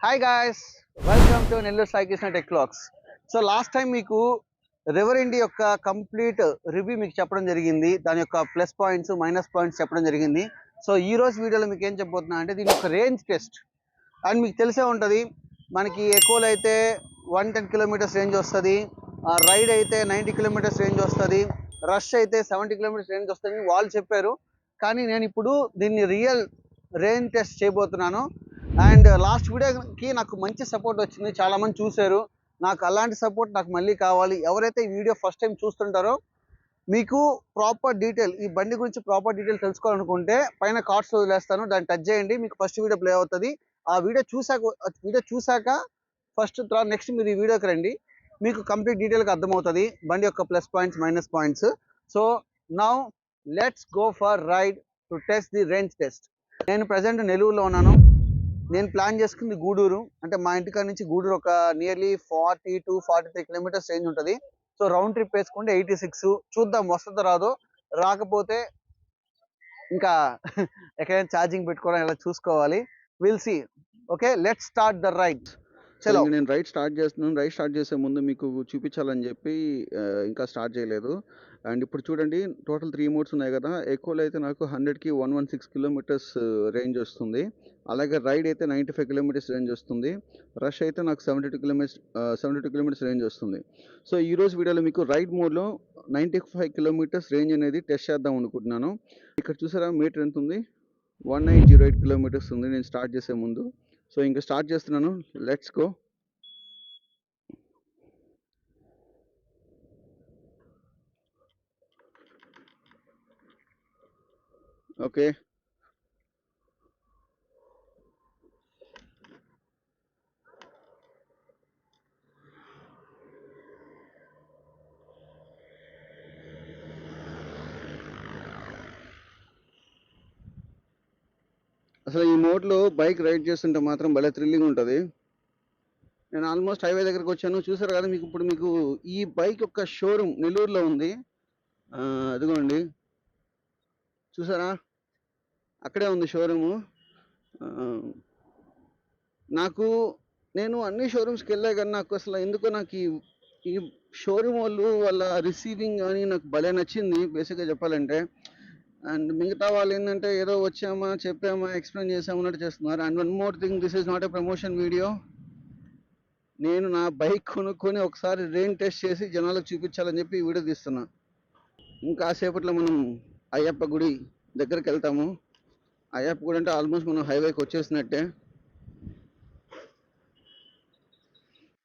Hi guys, welcome to Nellore Sai Krishna tech vlogs. So last time మీకు river ఇండి యొక్క complete review మీకు చెప్పడం జరిగింది. దాని యొక్క ప్లస్ పాయింట్స్ మైనస్ పాయింట్స్ చెప్పడం జరిగింది. సో ఈ రోజు వీడియోలో మీకు ఏం చెప్పబోతున్నా అంటే దీని యొక్క రేంజ్ టెస్ట్. అండ్ మీకు తెలిసే ఉంటుంది, మనకి ఎక్కువలో అయితే 110 కిలోమీటర్స్ రేంజ్ వస్తుంది, రైడ్ అయితే 90 కిలోమీటర్స్ రేంజ్ వస్తుంది, రష్ అయితే 70 కిలోమీటర్స్ రేంజ్ వస్తుంది వాళ్ళు చెప్పారు. కానీ నేను ఇప్పుడు దీన్ని రియల్ రేంజ్ టెస్ట్ చేయబోతున్నాను. అండ్ లాస్ట్ వీడియోకి నాకు మంచి సపోర్ట్ వచ్చింది, చాలామంది చూశారు. నాకు అలాంటి సపోర్ట్ నాకు మళ్ళీ కావాలి. ఎవరైతే ఈ వీడియో ఫస్ట్ టైం చూస్తుంటారో మీకు ప్రాపర్ డీటెయిల్, ఈ బండి గురించి ప్రాపర్ డీటెయిల్ తెలుసుకోవాలనుకుంటే పైన కార్డ్స్ వదిలేస్తాను, దాన్ని టచ్ చేయండి, మీకు ఫస్ట్ వీడియో ప్లే అవుతుంది. ఆ వీడియో చూసాక ఫస్ట్ నెక్స్ట్ మీరు ఈ వీడియోకి రండి, మీకు కంప్లీట్ డీటెయిల్గా అర్థమవుతుంది బండి యొక్క plus points minus points. So now let's go for ride to test the range test. నేను ప్రజెంట్ నెల్లూరులో ఉన్నాను. నేను ప్లాన్ చేసుకుంది గూడూరు, అంటే మా ఇంటికాడ నుంచి గూడూరు ఒక నియర్లీ 40 to 43 కిలోమీటర్స్ రేంజ్ ఉంటుంది. సో రౌండ్ ట్రిప్ వేసుకుంటే 86. చూద్దాం వస్తుందో రాదో, రాకపోతే ఇంకా ఎక్కడైనా ఛార్జింగ్ పెట్టుకోవడం ఇలా చూసుకోవాలి. Will see. Okay, let's start the ride. చలో, నేను రైడ్ స్టార్ట్ చేస్తున్నాను. రైడ్ స్టార్ట్ చేసే ముందు మీకు చూపించాలని చెప్పి ఇంకా స్టార్ట్ చేయలేదు. అండ్ ఇప్పుడు చూడండి, టోటల్ 3 మోడ్స్ ఉన్నాయి కదా. ఎక్కువలో అయితే నాకు 100కి 116 కిలోమీటర్స్ రేంజ్ వస్తుంది. అలాగే రైడ్ అయితే 95 కిలోమీటర్స్ రేంజ్ వస్తుంది. రష్ అయితే నాకు 72 కిలోమీటర్స్ రేంజ్ వస్తుంది. సో ఈరోజు వీడియోలో మీకు రైడ్ మోడ్లో 95 కిలోమీటర్స్ రేంజ్ అనేది టెస్ట్ చేద్దాం అనుకుంటున్నాను. ఇక్కడ చూసారా మీటర్ ఎంత ఉంది? 1908 కిలోమీటర్స్ ఉంది నేను స్టార్ట్ చేసే ముందు. సో ఇంకా స్టార్ట్ చేస్తున్నాను, లెట్స్ గో. ఓకే, అసలు ఈ మోడ్లో బైక్ రైడ్ చేస్తుంటే మాత్రం భలే థ్రిల్లింగ్ ఉంటుంది. నేను ఆల్మోస్ట్ హైవే దగ్గరకు వచ్చాను. చూసారు కదా, మీకు ఈ బైక్ యొక్క షోరూమ్ నెల్లూరులో ఉంది. అదిగోండి, చూసారా, అక్కడే ఉంది షోరూము. నేను అన్ని షోరూమ్స్కి వెళ్ళా కానీ నాకు అసలు ఎందుకో నాకు ఈ షోరూమ్ వాళ్ళ రిసీవింగ్ కానీ నాకు భలే నచ్చింది బేసిక్గా చెప్పాలంటే. అండ్ మిగతా వాళ్ళు ఏంటంటే ఏదో వచ్చామా చెప్పామా ఎక్స్ప్లెయిన్ చేసామా అన్నట్టు చేస్తున్నారు. And one more thing, this is not a promotion video. నేను నా బైక్ కొనుక్కొని ఒకసారి రేంజ్ టెస్ట్ చేసి జనాలకు చూపించాలని చెప్పి ఈ వీడియో తీస్తున్నా. ఇంకా సేపట్లో మనం అయ్యప్ప గుడి దగ్గరికి వెళ్తాము. అయ్యప్ప గుడి అంటే ఆల్మోస్ట్ మనం హైవేకి వచ్చేసినట్టే.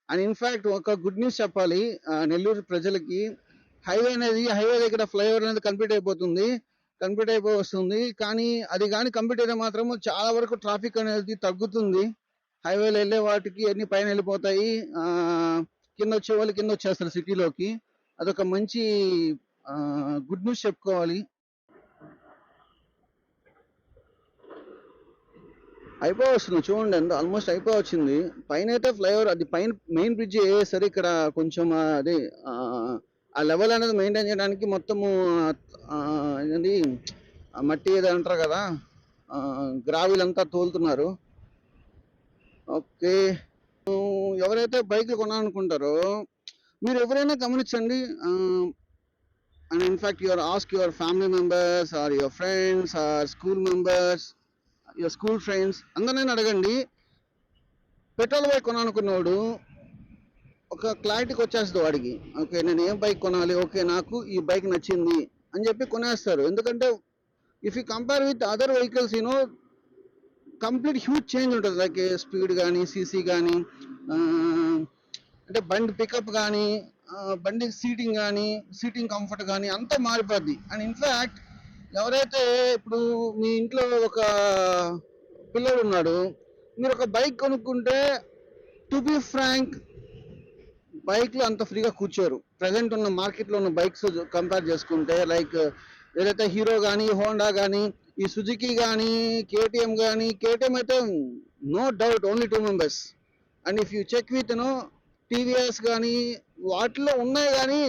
అండ్ ఇన్ఫ్యాక్ట్ ఒక గుడ్ న్యూస్ చెప్పాలి నెల్లూరు ప్రజలకి. హైవే దగ్గర ఫ్లైఓవర్ అనేది కంప్లీట్ అయిపోయి వస్తుంది. కానీ అది కానీ కంప్లీట్ అయితే మాత్రము చాలా వరకు ట్రాఫిక్ అనేది తగ్గుతుంది. హైవేలో వెళ్ళే వాటికి అన్ని పైన వెళ్ళిపోతాయి, కింద వచ్చే వాళ్ళు కింద వచ్చేస్తారు సిటీలోకి. అదొక మంచి గుడ్ న్యూస్ చెప్పుకోవాలి. అయిపోయి వస్తుంది చూడండి, ఎంత ఆల్మోస్ట్ అయిపోయి వచ్చింది. పైన అయితే ఫ్లైఓవర్, అది పైన మెయిన్ బ్రిడ్జ్ సరే ఇక్కడ కొంచెం అది ఆ లెవెల్ అనేది మెయింటైన్ చేయడానికి మొత్తము ఏంటి మట్టి ఏదో అంటారు కదా, గ్రావిల్ అంతా తోలుతున్నారు. ఓకే, ఎవరైతే బైక్లు కొనాలనుకుంటారో మీరు ఎవరైనా గమనించండి. And in fact ask your family members or your friends or school members, your school friends అందరినీ అడగండి. పెట్రోల్ బైక్ కొనాలనుకున్నవాడు ఒక క్లారిటీకి వచ్చేస్తుంది వాడికి. ఓకే, నేను ఏం బైక్ కొనాలి, ఓకే నాకు ఈ బైక్ నచ్చింది అని చెప్పి కొనేస్తారు. ఎందుకంటే if you compare with other vehicles complete huge change ఉంటుంది. లైక్ స్పీడ్ కానీ సీసీ కానీ, అంటే బండి పికప్ కానీ, బండి సీటింగ్ కంఫర్ట్ కానీ అంతా మారిపోద్ది. అండ్ ఇన్ఫ్యాక్ట్ ఎవరైతే ఇప్పుడు మీ ఇంట్లో ఒక పిల్లడు ఉన్నాడు, మీరు ఒక బైక్ కొనుక్కుంటే టు బి ఫ్రాంక్ బైక్లో అంత ఫ్రీగా కూర్చోరు. ప్రజెంట్ ఉన్న మార్కెట్లో ఉన్న బైక్స్ కంపేర్ చేసుకుంటే, లైక్ ఏదైతే హీరో కానీ, హోండా కానీ, ఈ సుజుకి కానీ, కేటీఎం అయితే no doubt only 2 members. And if you check with TVS కానీ వాటిలో ఉన్నాయి. కానీ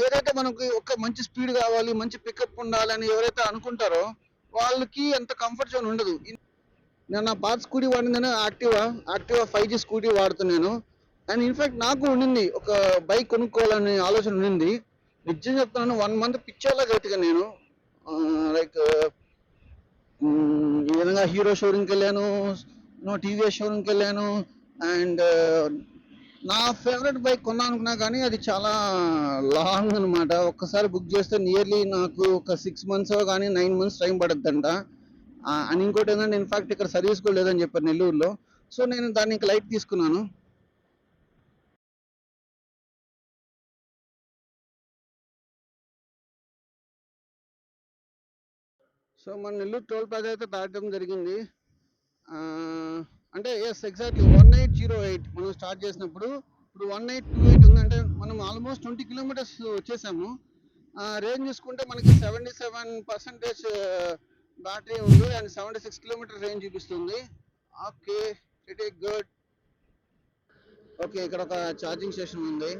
ఏదైతే మనకి ఒక మంచి స్పీడ్ కావాలి, మంచి పికప్ ఉండాలని ఎవరైతే అనుకుంటారో వాళ్ళకి అంత కంఫర్ట్ జోన్ ఉండదు. నేను నా పాత స్కూటీ వాడిందని యాక్టివా 5G స్కూటీ వాడుతున్నాను. అండ్ ఇన్ఫాక్ట్ నాకు ఉండింది ఒక బైక్ కొనుక్కోవాలనే ఆలోచన ఉండింది. నిజం చెప్తున్నాను, 1 మంత్ పిచ్చోలా గట్టిగా నేను లైక్ ఈ విధంగా హీరో షోరూమ్కి వెళ్ళాను, టీవీఎస్ షోరూమ్కి వెళ్ళాను. అండ్ నా ఫేవరెట్ బైక్ కొన్నాను అనుకున్నా కానీ అది చాలా లాంగ్ అనమాట. ఒక్కసారి బుక్ చేస్తే నియర్లీ నాకు ఒక 6 months కానీ 9 months టైం పడుతుందంట. అండ్ ఇంకోటి ఏంటంటే ఇన్ఫాక్ట్ ఇక్కడ సర్వీస్ కూడా లేదని చెప్పారు నెల్లూరులో. సో నేను దాన్ని ఇంకా లైట్ తీసుకున్నాను. సో మన నెల్లూరు టోల్ ప్లాజా అయితే దాటడం జరిగింది. ఆ, అంటే ఎస్ ఎగ్జాక్ట్లీ 1808 మనం స్టార్ట్ చేసినప్పుడు. ఇప్పుడు 1828 ఉందంటే మనం ఆల్మోస్ట్ 20 kilometers వచ్చేసాము. రేంజ్ చూసుకుంటే మనకి 77% బ్యాటరీ ఉంది అండ్ 76 kilometers రేంజ్ చూపిస్తుంది. Okay, it is good. Okay, ఇక్కడ ఒక ఛార్జింగ్ స్టేషన్ ఉంది.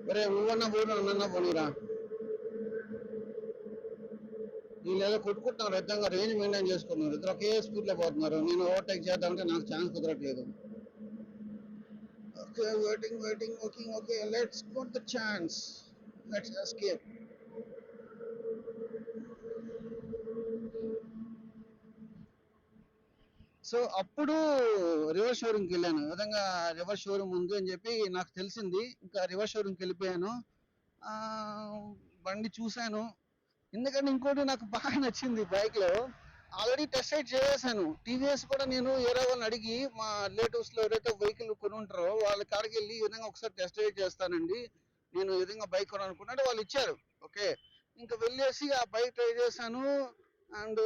ఒరే నువ్వన్నా పోయినా నన్నా పోనీరా. వీళ్ళేదో కొట్టుకుంటున్నారు, విధంగా రేంజ్ మెయింటైన్ చేసుకున్నారు. ఇద్దరు ఒకే స్పీడ్ లో పోతున్నారు. నేను ఓవర్టేక్ చేద్దామంటే నాకు ఛాన్స్ కుదరట్లేదు. Okay, waiting. Okay, let's got the chance. Let's escape. So అప్పుడు రివర్స్ షోరూమ్కి వెళ్ళాను. ఈ విధంగా రివర్స్ షోరూమ్ ఉంది అని చెప్పి నాకు తెలిసింది. ఇంకా రివర్స్ షోరూమ్కి వెళ్ళిపోయాను. ఆ, బండి చూశాను. ఎందుకంటే ఇంకోటి నాకు బాగా నచ్చింది బైక్ లో. ఆల్రెడీ టెస్ట్ రైడ్ చేశాను. టీవీఎస్ కూడా నేను ఏరే వాళ్ళని అడిగి మా రిలేటివ్స్ లో ఎవరైతే వెహికల్ కొని ఉంటారో వాళ్ళ కాడికి వెళ్ళి ఈ విధంగా ఒకసారి టెస్ట్ రైడ్ చేస్తానండి, నేను ఈ విధంగా బైక్ కొనాలనుకున్నాడు. వాళ్ళు ఇచ్చారు. ఓకే, ఇంకా వెళ్ళేసి ఆ బైక్ ట్రై చేశాను. అండ్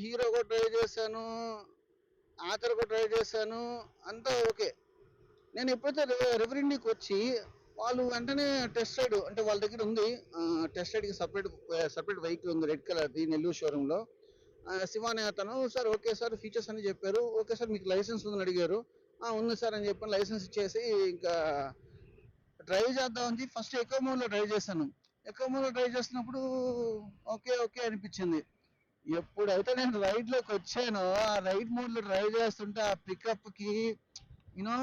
హీరో కూడా ట్రై చేశాను, ఆథర్ కూడా ట్రై చేశాను. అంతా ఓకే. నేను ఎప్పుడైతే రివర్ ఇండియాకి వచ్చి వాళ్ళు వెంటనే టెస్ట్ రైడ్ అంటే వాళ్ళ దగ్గర ఉంది, టెస్ట్ రైడ్కి సపరేట్ వెహికల్ ఉంది రెడ్ కలర్ది నెల్లూరు షోరూంలో. శివ అనే అతను, సార్ ఓకే సార్ ఫీచర్స్ అని చెప్పారు. ఓకే సార్ మీకు లైసెన్స్ ఉందని అడిగారు. ఉంది సార్ అని చెప్పాను. లైసెన్స్ ఇచ్చేసి ఇంకా డ్రైవ్ చేద్దామని ఫస్ట్ ఎకో మోడ్లో డ్రైవ్ చేశాను. ఎకో మోడ్లో డ్రైవ్ చేసినప్పుడు ఓకే అనిపించింది. ఎప్పుడైతే నేను రైడ్లోకి వచ్చానో ఆ రైడ్ మోడ్లో డ్రైవ్ చేస్తుంటే ఆ పికప్కి యూనో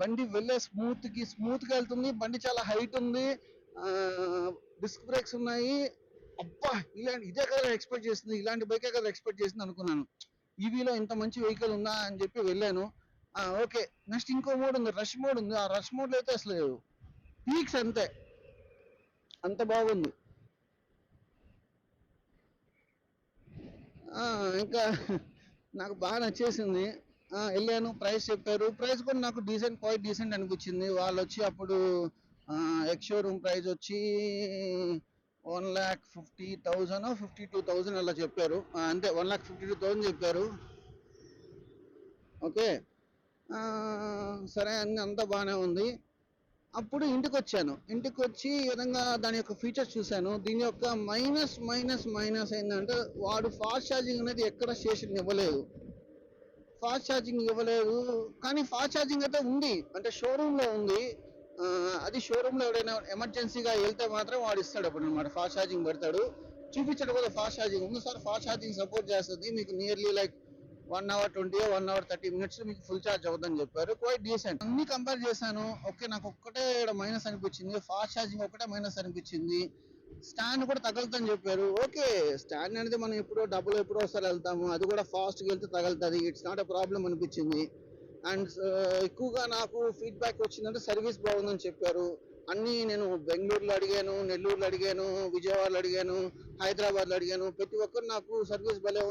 బండి వెళ్ళే స్మూత్గా వెళ్తుంది. బండి చాలా హైట్ ఉంది, డిస్క్ బ్రేక్స్ ఉన్నాయి. అబ్బా, ఇదే కదా ఎక్స్పెక్ట్ చేసింది, ఇలాంటి బైకే కదా ఎక్స్పెక్ట్ చేసింది అనుకున్నాను. ఈవీలో ఇంత మంచి వెహికల్ ఉందా అని చెప్పి వెళ్ళాను. ఓకే, నెక్స్ట్ ఇంకో మోడ్ ఉంది, రష్ మోడ్ ఉంది. ఆ రష్ మోడ్లో అయితే అసలు పీక్స్ అంతే, అంత బాగుంది. ఇంకా నాకు బాగా నచ్చేసింది. వెళ్ళాను, ప్రైస్ చెప్పారు. ప్రైస్ కూడా నాకు క్వైట్ డీసెంట్ అనిపించింది. వాళ్ళు వచ్చి అప్పుడు ఎక్స్ షోరూమ్ ప్రైస్ వచ్చి 1,50,000 52,000 అలా చెప్పారు. అంతే, 1,52,000 చెప్పారు. ఓకే, సరే అన్ని అంతా బాగానే ఉంది. అప్పుడు ఇంటికి వచ్చాను. ఇంటికి వచ్చి ఈ విధంగా దాని యొక్క ఫీచర్స్ చూశాను. దీని యొక్క మైనస్ ఏంటంటే వాడు ఫాస్ట్ ఛార్జింగ్ అనేది ఎక్కడ స్టేషన్ ఇవ్వలేదు. కానీ ఫాస్ట్ ఛార్జింగ్ అయితే ఉంది, అంటే షోరూంలో ఉంది. అది షోరూంలో ఎవరైనా ఎమర్జెన్సీగా వెళ్తే మాత్రం వాడు ఇస్తాడు అప్పుడు అనమాట, ఫాస్ట్ ఛార్జింగ్ పెడతాడు. చూపించడం కూడా ఫాస్ట్ ఛార్జింగ్ ఉంది సార్, ఫాస్ట్ ఛార్జింగ్ సపోర్ట్ చేస్తుంది, మీకు nearly like 1 hour 20 or 1 hour 30 minutes మీకు ఫుల్ ఛార్జ్ అవుతుందని చెప్పారు. Quite decent. అన్ని కంపేర్ చేశాను. ఓకే, నాకు ఒక్కటే మైనస్ అనిపించింది, ఫాస్ట్ ఛార్జింగ్ ఒకటే మైనస్ అనిపించింది. స్టాండ్ కూడా తగులుతుందని చెప్పారు. ఓకే, స్టాండ్ అనేది మనం ఎప్పుడో ఒకసారి వెళ్తాము, అది కూడా ఫాస్ట్గా వెళ్తే తగులుతుంది, ఇట్స్ నాట్ ఎ ప్రాబ్లం అనిపించింది. అండ్ ఎక్కువగా నాకు ఫీడ్బ్యాక్ వచ్చిందంటే సర్వీస్ బాగుందని చెప్పారు. అన్నీ నేను బెంగళూరులో అడిగాను, నెల్లూరులో అడిగాను, విజయవాడలో అడిగాను, హైదరాబాద్లో అడిగాను. ప్రతి ఒక్కరు నాకు సర్వీస్ భలే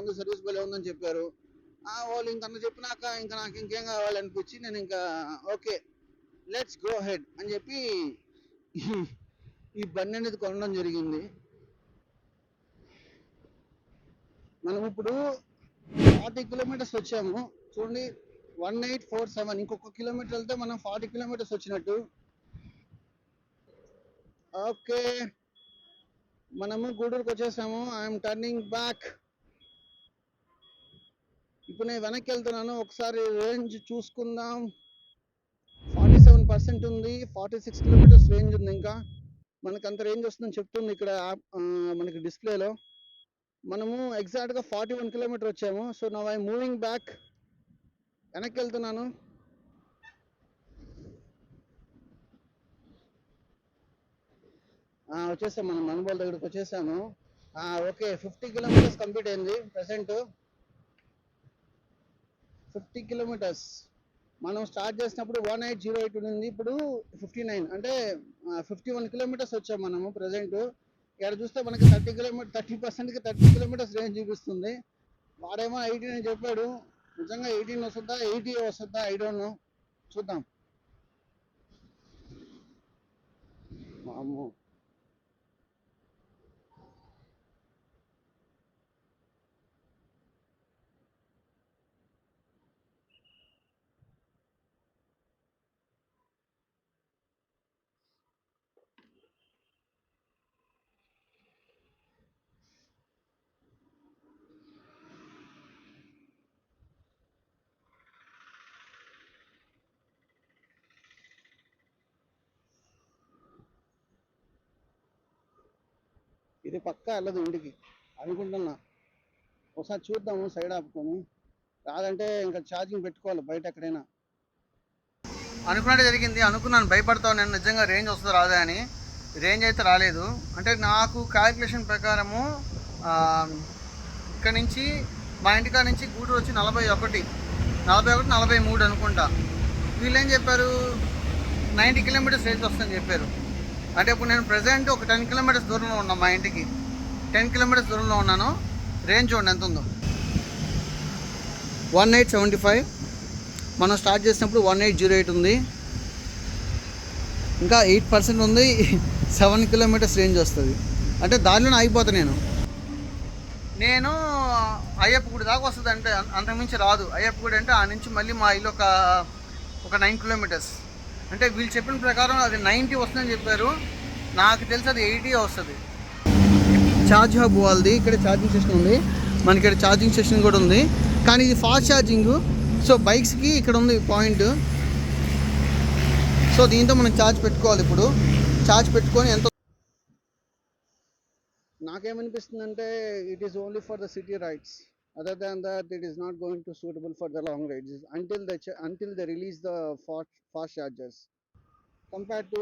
ఉందని చెప్పారు. వాళ్ళు ఇంకన్నా చెప్పినాక ఇంకా నాకు ఇంకేం కావాలనిపించి నేను ఇంకా ఓకే లెట్స్ గో హెడ్ అని చెప్పి ఈ బండి అనేది కొనడం జరిగింది. మనం ఇప్పుడు 40 kilometers వచ్చాము చూడండి, 1847. ఇంకొక కిలోమీటర్ వెళ్తే మనం 40 kilometers వచ్చినట్టు. ఓకే, మనము గూడూరుకి వచ్చేసాము. I'm turning back. ఇప్పుడు నేను వెనక్కి వెళ్తున్నాను. ఒకసారి రేంజ్ చూసుకుందాం. 47 41% ఉంది, 46 కిలోమీటర్స్ రేంజ్ ఉంది. ఇంకా మనకు అంత రేంజ్ వస్తుందని చెప్తుంది ఇక్కడ మనకి డిస్ప్లేలో. మనము ఎగ్జాక్ట్గా 41 కిలోమీటర్ వచ్చాము. So now I moving back, వెనక్కి వెళ్తున్నాను. వచ్చేసాం, మనం మనుబోల్ దగ్గరికి వచ్చేసాము. ఓకే, 50 కిలోమీటర్స్ కంప్లీట్ అయింది. Present 50 kilometres. మనం స్టార్ట్ చేసినప్పుడు 1808 ఉంది, ఇప్పుడు 59, అంటే 51 కిలోమీటర్స్ వచ్చాం మనము ప్రెసెంట్. ఇక్కడ చూస్తే మనకి 30%కి 30 కిలోమీటర్స్ రేంజ్ చూపిస్తుంది. వాడేమో 18 అని చెప్పాడు. నిజంగా 18 వస్తుందా 80 వస్తుందా ఐ డోంట్ నో, చూద్దాం. అమ్మో, ఇది పక్కా వెళ్ళదు ఇంటికి అనుకుంటున్నా. ఒకసారి చూద్దాము సైడ్ ఆపుకొని, రాదంటే ఇంకా ఛార్జింగ్ పెట్టుకోవాలి బయట ఎక్కడైనా. అనుకున్నట్టు జరిగింది. అనుకున్నాను భయపడతాను నేను నిజంగా రేంజ్ వస్తుందో రాదా అని. రేంజ్ అయితే రాలేదు. అంటే నాకు క్యాలిక్యులేషన్ ప్రకారము ఇక్కడ నుంచి మా ఇంటికాడ నుంచి గూడూరు వచ్చి 41 43 అనుకుంటా. వీళ్ళు ఏం చెప్పారు, 90 కిలోమీటర్స్ రేంజ్ వస్తుందని చెప్పారు. అంటే ఇప్పుడు నేను ప్రజెంట్ ఒక 10 కిలోమీటర్స్ దూరంలో ఉన్నాను, మా ఇంటికి 10 కిలోమీటర్స్ దూరంలో ఉన్నాను. రేంజ్ చూడండి ఎంత ఉందో, 1875. మనం స్టార్ట్ చేసినప్పుడు 1808 ఉంది. ఇంకా 8% ఉంది, 7 కిలోమీటర్స్ రేంజ్ వస్తుంది. అంటే దానిలోనే ఆగిపోతాను నేను అయ్యప్ప గుడి దాకా వస్తుంది. అంటే అంతకుమించి రాదు. అయ్యప్ప గుడి అంటే ఆ నుంచి మళ్ళీ మా ఇల్లు ఒక 9 కిలోమీటర్స్. అంటే వీళ్ళు చెప్పిన ప్రకారం అది 90 వస్తుందని చెప్పారు. నాకు తెలిసి అది 80 వస్తుంది. ఛార్జ్ హబ్ వాళ్ళది ఇక్కడ ఛార్జింగ్ స్టేషన్ ఉంది. మనకి ఇక్కడ ఛార్జింగ్ స్టేషన్ కూడా ఉంది, కానీ ఇది ఫాస్ట్ ఛార్జింగ్. సో బైక్స్కి ఇక్కడ ఉంది పాయింట్. సో దీంతో మనం ఛార్జ్ పెట్టుకోవాలి. ఇప్పుడు ఛార్జ్ పెట్టుకొని ఎంత నాకేమనిపిస్తుందంటే it is only for the city rides. Other than that it is not going to suitable for the long rides until the release the fast chargers. Compare to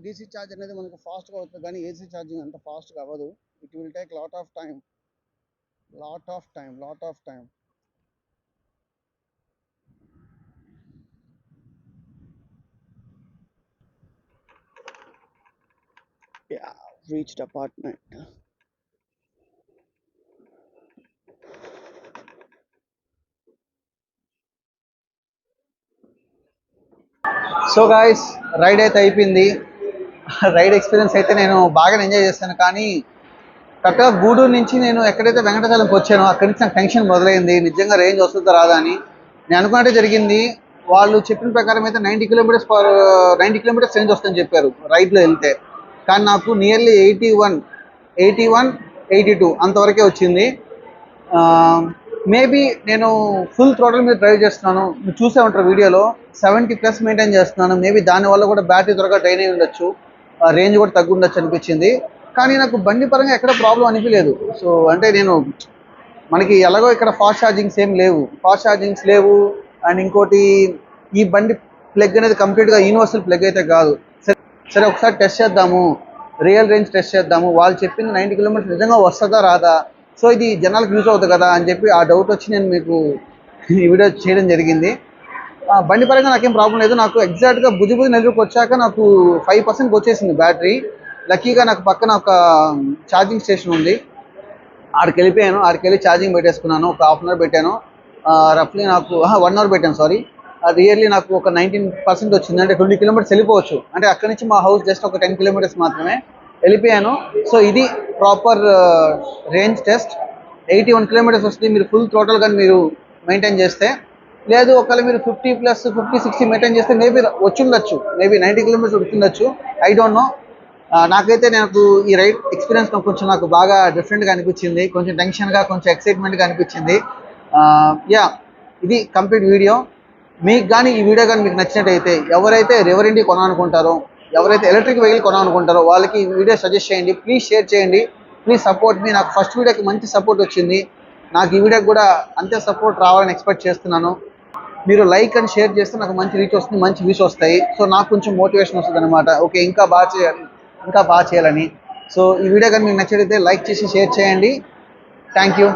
DC charge అనేది మనకు ఫాస్ట్గా అవుతుంది, కానీ AC charging అంత ఫాస్ట్గా అవ్వదు. It will take lot of time. Yeah, reached apartment. So guys, ride అయితే అయిపోయింది. రైడ్ ఎక్స్పీరియన్స్ అయితే నేను బాగా ఎంజాయ్ చేస్తాను. కానీ కరెక్ట్గా గూడూరు నుంచి నేను ఎక్కడైతే వెంకటచలంకి వచ్చానో అక్కడి నుంచి నాకు టెన్షన్ మొదలైంది, నిజంగా రేంజ్ వస్తుందా రాదా అని. నేను అనుకున్నట్టే జరిగింది. వాళ్ళు చెప్పిన ప్రకారం అయితే 90 కిలోమీటర్స్ రేంజ్ వస్తుందని చెప్పారు రైడ్లో వెళ్తే. కానీ నాకు నియర్లీ 81 82 అంతవరకే వచ్చింది. మేబీ నేను ఫుల్ థ్రోటల్ మీద డ్రైవ్ చేస్తున్నాను, మీరు చూసే ఉంటారు వీడియోలో. 70+ మెయింటైన్ చేస్తున్నాను. మేబీ దానివల్ల కూడా బ్యాటరీ త్వరగా డ్రైన్ అయి ఉండొచ్చు, రేంజ్ కూడా తగ్గి ఉండొచ్చు అనిపించింది. కానీ నాకు బండి పరంగా ఎక్కడ ప్రాబ్లం అనిపించలేదు. సో అంటే మనకి ఎలాగో ఇక్కడ ఫాస్ట్ ఛార్జింగ్స్ లేవు. అండ్ ఇంకోటి, ఈ బండి ప్లగ్ అనేది కంప్లీట్గా యూనివర్సల్ ప్లగ్ అయితే కాదు. సరే ఒకసారి టెస్ట్ చేద్దాము, రియల్ రేంజ్ టెస్ట్ చేద్దాము. వాళ్ళు చెప్పింది 90 కిలోమీటర్స్ నిజంగా వస్తుందా రాదా, సో ఇది జనాలకు యూజ్ అవుతుంది కదా అని చెప్పి ఆ డౌట్ వచ్చి నేను మీకు ఈ వీడియో చేయడం జరిగింది. బండి పరంగా నాకేం ప్రాబ్లం లేదు. నాకు ఎగ్జాక్ట్గా భుజబుజి నెల్లూరుకి వచ్చాక నాకు 5% వచ్చేసింది బ్యాటరీ. లక్కీగా నాకు పక్కన ఒక ఛార్జింగ్ స్టేషన్ ఉంది, ఆడికి వెళ్ళి ఛార్జింగ్ పెట్టేసుకున్నాను. ఒక హాఫ్ అన్ అవర్ పెట్టాను, రఫ్లీ నాకు 1 అవర్ పెట్టాను సారీ. రియర్లీ నాకు ఒక 19% వచ్చింది. అంటే 20 కిలోమీటర్స్ వెళ్ళిపోవచ్చు. అంటే అక్కడి నుంచి మా హౌస్ జస్ట్ ఒక 10 కిలోమీటర్స్ మాత్రమే వెళ్ళిపోయాను. సో ఇది ప్రాపర్ రేంజ్ టెస్ట్. 81 కిలోమీటర్స్ వస్తుంది మీరు ఫుల్ థ్రోటల్ కానీ మీరు మెయింటైన్ చేస్తే. లేదు ఒకవేళ మీరు 50+50-60 మెయింటైన్ చేస్తే మేబీ వచ్చిండొచ్చు, మేబీ 90 కిలోమీటర్స్ వచ్చిండొచ్చు, ఐ డోంట్ నో. నాకైతే నాకు ఈ రైడ్ ఎక్స్పీరియన్స్ కొంచెం నాకు బాగా డిఫరెంట్గా అనిపించింది, కొంచెం టెన్షన్గా కొంచెం ఎక్సైట్మెంట్గా అనిపించింది. యా, ఇది కంప్లీట్ వీడియో. మీకు కానీ ఈ వీడియో కానీ మీకు నచ్చినట్టయితే ఎవరైతే రెవరెండి కొనాలనుకుంటారో, ఎవరైతే ఎలక్ట్రిక్ వెహికల్ కొనాలనుకుంటారో వాళ్ళకి ఈ వీడియో సజెస్ట్ చేయండి. ప్లీజ్ షేర్ చేయండి. ప్లీజ్ సపోర్ట్ మీ. నాకు ఫస్ట్ వీడియోకి మంచి సపోర్ట్ వచ్చింది. నాకు ఈ వీడియోకి కూడా అంతే సపోర్ట్ రావాలని ఎక్స్పెక్ట్ చేస్తున్నాను. మీరు లైక్ అండ్ షేర్ చేస్తే నాకు మంచి రీచ్ వస్తుంది, మంచి వ్యూస్ వస్తాయి. సో నాకు కొంచెం మోటివేషన్ వస్తుంది అనమాట. ఓకే, ఇంకా బాగా చేయాలి, ఇంకా బాగా చేయాలని. సో ఈ వీడియో కానీ మీకు నచ్చినట్లయితే లైక్ చేసి షేర్ చేయండి. Thank you.